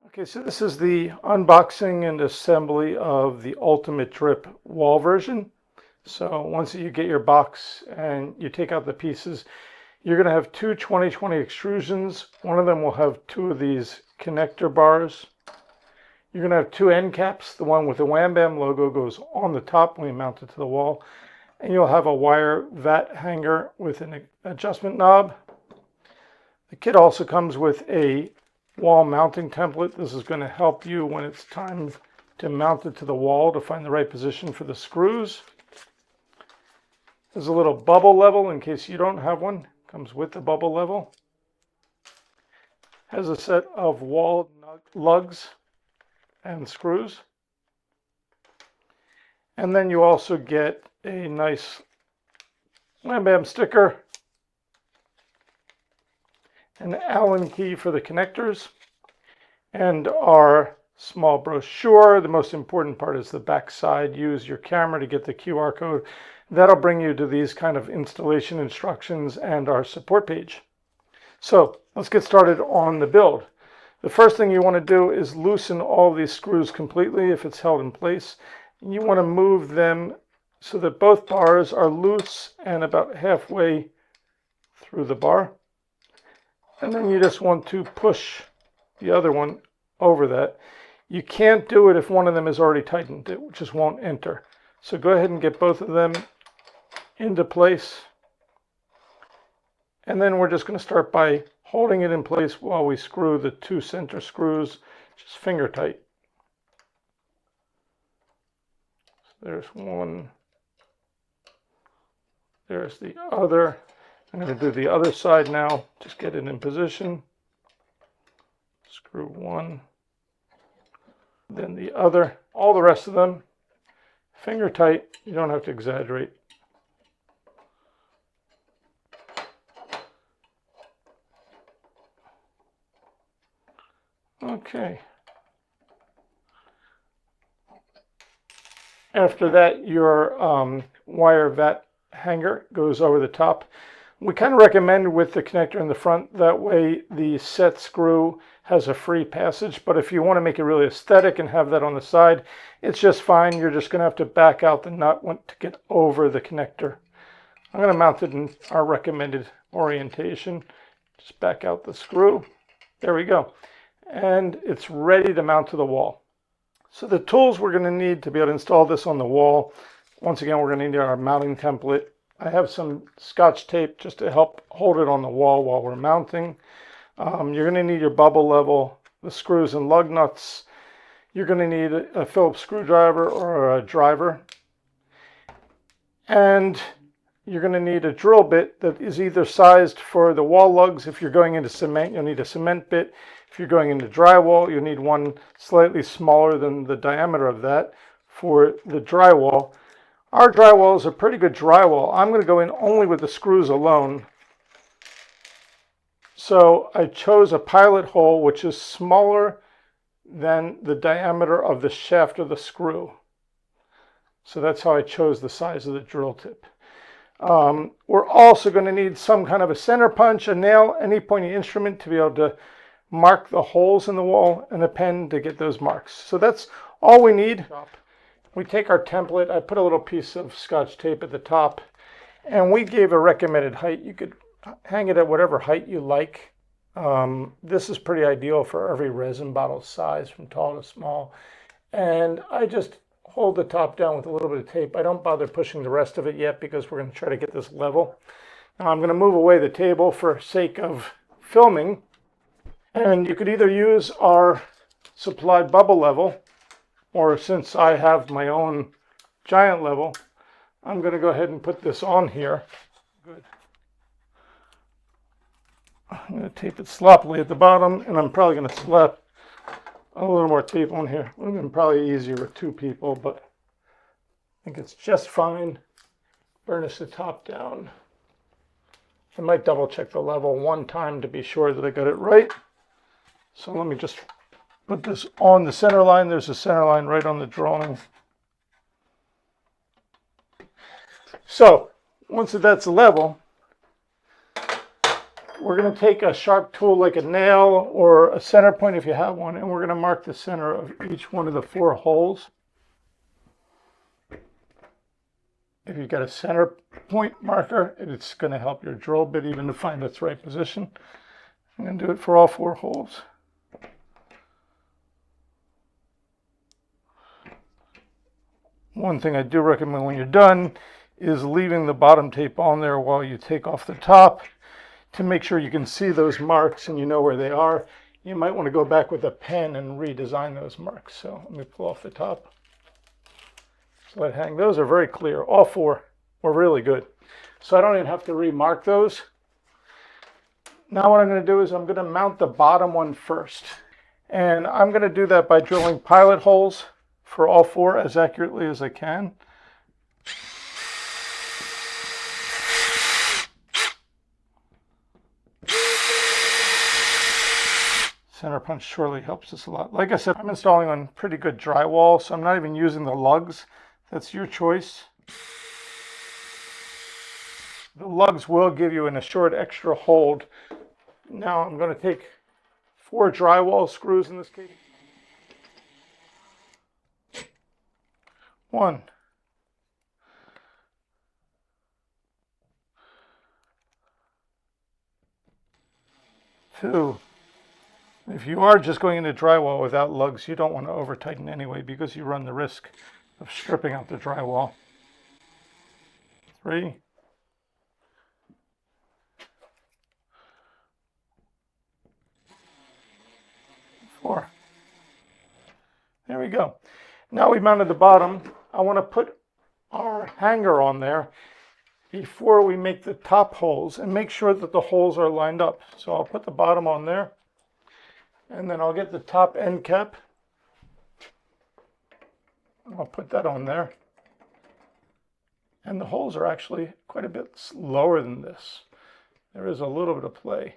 Okay, so this is the unboxing and assembly of the ULTIM8 DRIP wall version. So once you get your box and you take out the pieces, you're going to have two 2020 extrusions. One of them will have two of these connector bars. You're going to have two end caps. The one with the Wham Bam logo goes on the top when you mount it to the wall. And you'll have a wire vat hanger with an adjustment knob. The kit also comes with a wall mounting template. This is going to help you when it's time to mount it to the wall to find the right position for the screws. There's a little bubble level in case you don't have one. Comes with the bubble level. Has a set of wall lugs and screws. And then you also get a nice Wham Bam sticker, an Allen key for the connectors, and our small brochure. The most important part is the back side. Use your camera to get the QR code. That'll bring you to these kind of installation instructions and our support page. So let's get started on the build. The first thing you want to do is loosen all these screws completely if it's held in place. You want to move them so that both bars are loose and about halfway through the bar. And then you just want to push the other one over that. You can't do it if one of them is already tightened. It just won't enter. So go ahead and get both of them into place. And then we're just going to start by holding it in place while we screw the two center screws just finger tight. So there's one. There's the other. I'm going to do the other side now. Just get it in position. Screw one, then the other. All the rest of them, finger tight. You don't have to exaggerate. Okay. After that, your wire vat hanger goes over the top. We kind of recommend with the connector in the front, that way the set screw has a free passage, but if you want to make it really aesthetic and have that on the side, it's just fine. You're just going to have to back out the nut to get over the connector. I'm going to mount it in our recommended orientation. Just back out the screw. There we go. And it's ready to mount to the wall. So the tools we're going to need to be able to install this on the wall, once again, we're going to need our mounting template. I have some Scotch tape just to help hold it on the wall while we're mounting. You're going to need your bubble level, the screws and lug nuts. You're going to need a Phillips screwdriver or a driver. And you're going to need a drill bit that is either sized for the wall lugs. If you're going into cement, you'll need a cement bit. If you're going into drywall, you'll need one slightly smaller than the diameter of that for the drywall. Our drywall is a pretty good drywall. I'm going to go in only with the screws alone. So I chose a pilot hole which is smaller than the diameter of the shaft of the screw. So that's how I chose the size of the drill tip. We're also going to need some kind of a center punch, a nail, any pointy instrument to be able to mark the holes in the wall, and a pen to get those marks. So that's all we need. We take our template. I put a little piece of Scotch tape at the top, and we gave a recommended height. You could hang it at whatever height you like. This is pretty ideal for every resin bottle size, from tall to small. And I just hold the top down with a little bit of tape. I don't bother pushing the rest of it yet because we're going to try to get this level. Now I'm going to move away the table for sake of filming. And you could either use our supplied bubble level, or since I have my own giant level, I'm going to go ahead and put this on here. Good. I'm going to tape it sloppily at the bottom, and I'm probably going to slap a little more tape on here. It would have been probably easier with two people, but I think it's just fine. Burnish the top down. I might double check the level one time to be sure that I got it right. So let me just put this on the center line. There's a center line right on the drawing. So once that's level, we're going to take a sharp tool like a nail or a center point if you have one, and we're going to mark the center of each one of the 4 holes. If you've got a center point marker, it's going to help your drill bit even to find its right position. I'm going to do it for all 4 holes. One thing I do recommend when you're done is leaving the bottom tape on there while you take off the top to make sure you can see those marks and you know where they are. You might want to go back with a pen and redesign those marks. So let me pull off the top. So let hang. Those are very clear. All 4 were really good. So I don't even have to remark those. Now what I'm going to do is I'm going to mount the bottom one first. And I'm going to do that by drilling pilot holes for all 4 as accurately as I can. Center punch surely helps us a lot. Like I said, I'm installing on pretty good drywall, so I'm not even using the lugs. That's your choice. The lugs will give you an assured extra hold. Now I'm going to take 4 drywall screws in this case. 1, 2. If you are just going into drywall without lugs, you don't want to over tighten anyway because you run the risk of stripping out the drywall. 3. 4. There we go. Now we mounted the bottom. I want to put our hanger on there before we make the top holes and make sure that the holes are lined up. So I'll put the bottom on there and then I'll get the top end cap. I'll put that on there. And the holes are actually quite a bit lower than this. There is a little bit of play.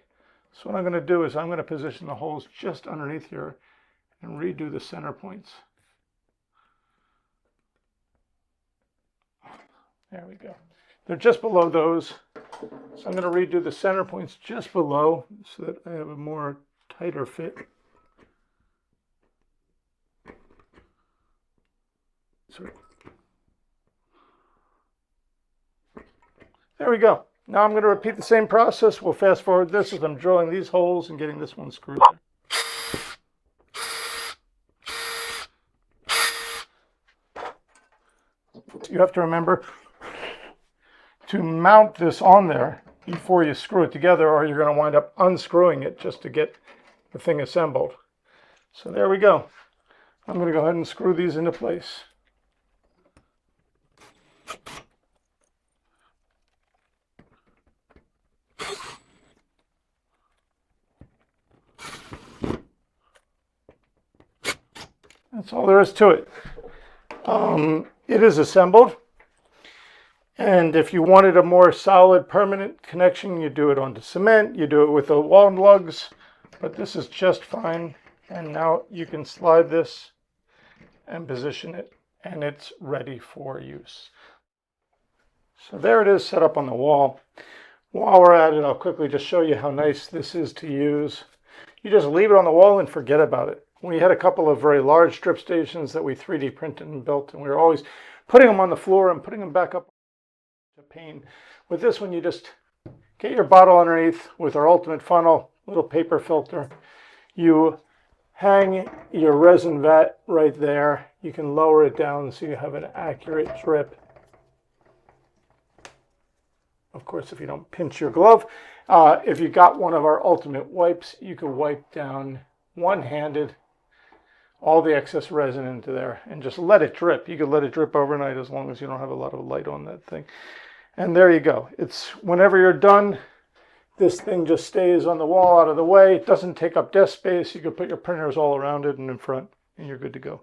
So what I'm going to do is I'm going to position the holes just underneath here and redo the center points. There we go. They're just below those. So I'm going to redo the center points just below so that I have a more tighter fit. Sorry. There we go. Now I'm going to repeat the same process. We'll fast forward this as I'm drilling these holes and getting this one screwed. You have to remember to mount this on there before you screw it together, or you're going to wind up unscrewing it just to get the thing assembled. So there we go. I'm going to go ahead and screw these into place. That's all there is to it. It is assembled. And if you wanted a more solid permanent connection, you do it onto cement, you do it with the wall lugs, but this is just fine. And now you can slide this and position it, and it's ready for use. So there it is set up on the wall. While we're at it, I'll quickly just show you how nice this is to use. You just leave it on the wall and forget about it. We had a couple of very large drip stations that we 3D printed and built, and we were always putting them on the floor and putting them back up. A pain. With this one, you just get your bottle underneath with our ultimate funnel, little paper filter. You hang your resin vat right there. You can lower it down so you have an accurate drip. Of course, if you don't pinch your glove. If you got one of our ultimate wipes, you can wipe down one-handed all the excess resin into there and just let it drip. You could let it drip overnight as long as you don't have a lot of light on that thing. And there you go. It's whenever you're done, this thing just stays on the wall out of the way. It doesn't take up desk space. You can put your printers all around it and in front, and you're good to go.